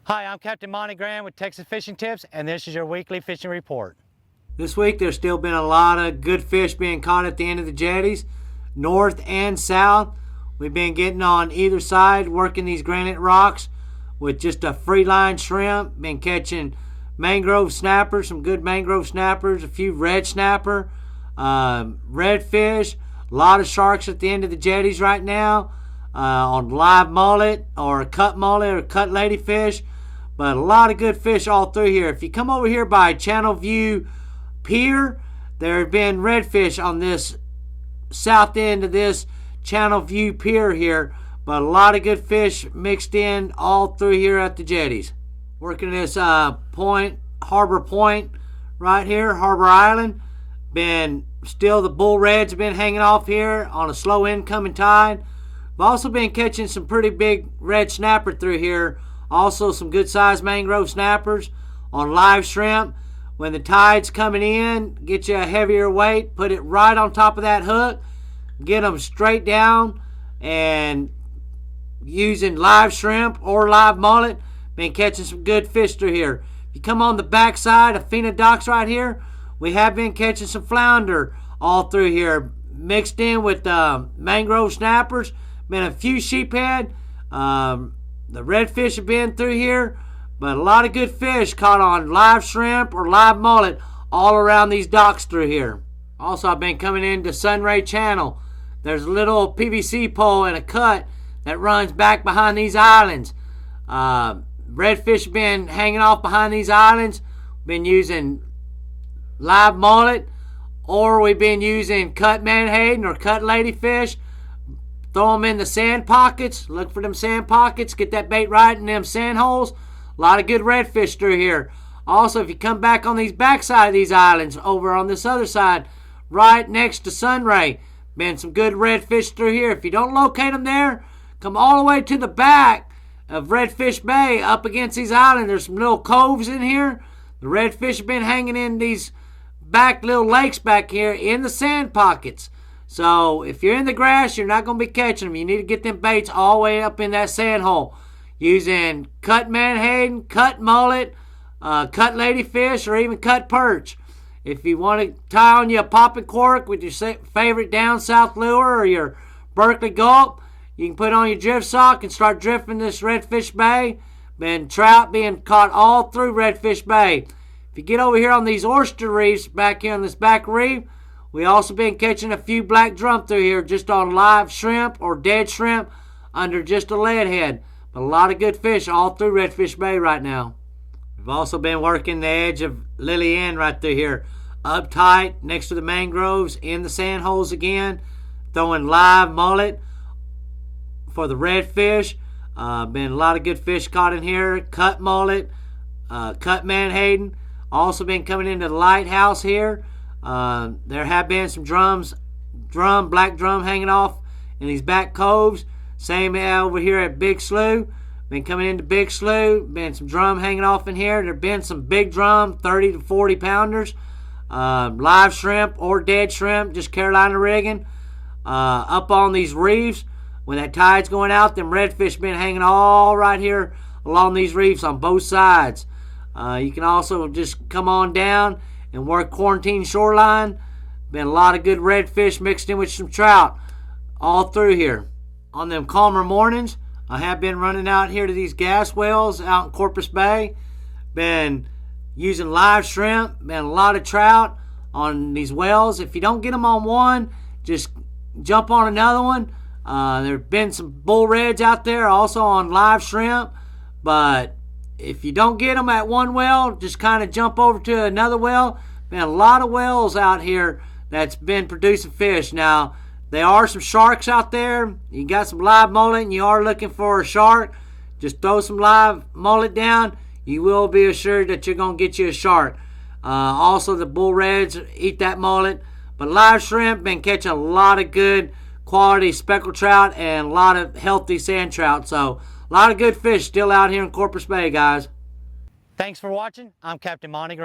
Hi, I'm Captain Monte with Texas Fishing Tips, and this is your weekly fishing report. This week there's still been a lot of good fish being caught at the end of the jetties, north and south. We've been getting on either side, working these granite rocks with just a free line shrimp. Been catching mangrove snappers, some good mangrove snappers, a few red snapper, redfish, a lot of sharks at the end of the jetties right now on live mullet or cut ladyfish. But a lot of good fish all through here. If you come over here by Channel View Pier, there have been redfish on this south end of this Channel View Pier here. But a lot of good fish mixed in all through here at the jetties. Working this Harbor Point right here, Harbor Island. Still the bull reds have been hanging off here on a slow incoming tide. We've also been catching some pretty big red snapper through here. Also some good sized mangrove snappers on live shrimp. When the tide's coming in, get you a heavier weight, put it right on top of that hook, get them straight down, and using live shrimp or live mullet, been catching some good fish through here. If you come on the back side of Fina Docks right here, we have been catching some flounder all through here, mixed in with mangrove snappers. Been a few sheephead. The redfish have been through here, but a lot of good fish caught on live shrimp or live mullet all around these docks through here. Also, I've been coming into Sunray Channel. There's a little PVC pole and a cut that runs back behind these islands. Redfish have been hanging off behind these islands. Been using live mullet, or we've been using cut menhaden or cut ladyfish. Throw them in the sand pockets. Look for them sand pockets. Get that bait right in them sand holes. A lot of good redfish through here. Also, if you come back on these backside of these islands, over on this other side, right next to Sunray, been some good redfish through here. If you don't locate them there, come all the way to the back of Redfish Bay up against these islands. There's some little coves in here. The redfish have been hanging in these back little lakes back here in the sand pockets. So if you're in the grass, you're not going to be catching them. You need to get them baits all the way up in that sand hole using cut menhaden, cut mullet, cut ladyfish, or even cut perch. If you want to tie on you a popping cork with your favorite down south lure or your Berkeley gulp, you can put on your drift sock and start drifting this Redfish Bay. Been trout being caught all through Redfish Bay. If you get over here on these oyster reefs back here on this back reef, we also been catching a few black drum through here just on live shrimp or dead shrimp under just a lead head. But a lot of good fish all through Redfish Bay right now. We've also been working the edge of Lily End right through here. Up tight next to the mangroves in the sand holes again. Throwing live mullet for the redfish. Been a lot of good fish caught in here. Cut mullet, cut menhaden. Also been coming into the lighthouse here. There have been some black drum hanging off in these back coves. Same over here at Big Slough. Been coming into Big Slough. Been some drum hanging off in here. There have been some big drum, 30 to 40 pounders. Live shrimp or dead shrimp, just Carolina rigging. Up on these reefs, when that tide's going out, them redfish been hanging all right here along these reefs on both sides. You can also just come on down and work Quarantine Shoreline. Been a lot of good redfish mixed in with some trout all through here. On them calmer mornings, I have been running out here to these gas wells out in Corpus Bay. Been using live shrimp. Been a lot of trout on these wells. If you don't get them on one, just jump on another one. There have been some bull reds out there also on live shrimp. But if you don't get them at one well, just kind of jump over to another well. Been a lot of wells out here that's been producing fish. Now, there are some sharks out there. You got some live mullet and you are looking for a shark, just throw some live mullet down. You will be assured that you're going to get you a shark. Also, the bull reds eat that mullet. But live shrimp, been catching a lot of good quality speckled trout and a lot of healthy sand trout. So, a lot of good fish still out here in Corpus Bay, guys. Thanks for watching. I'm Captain Monte.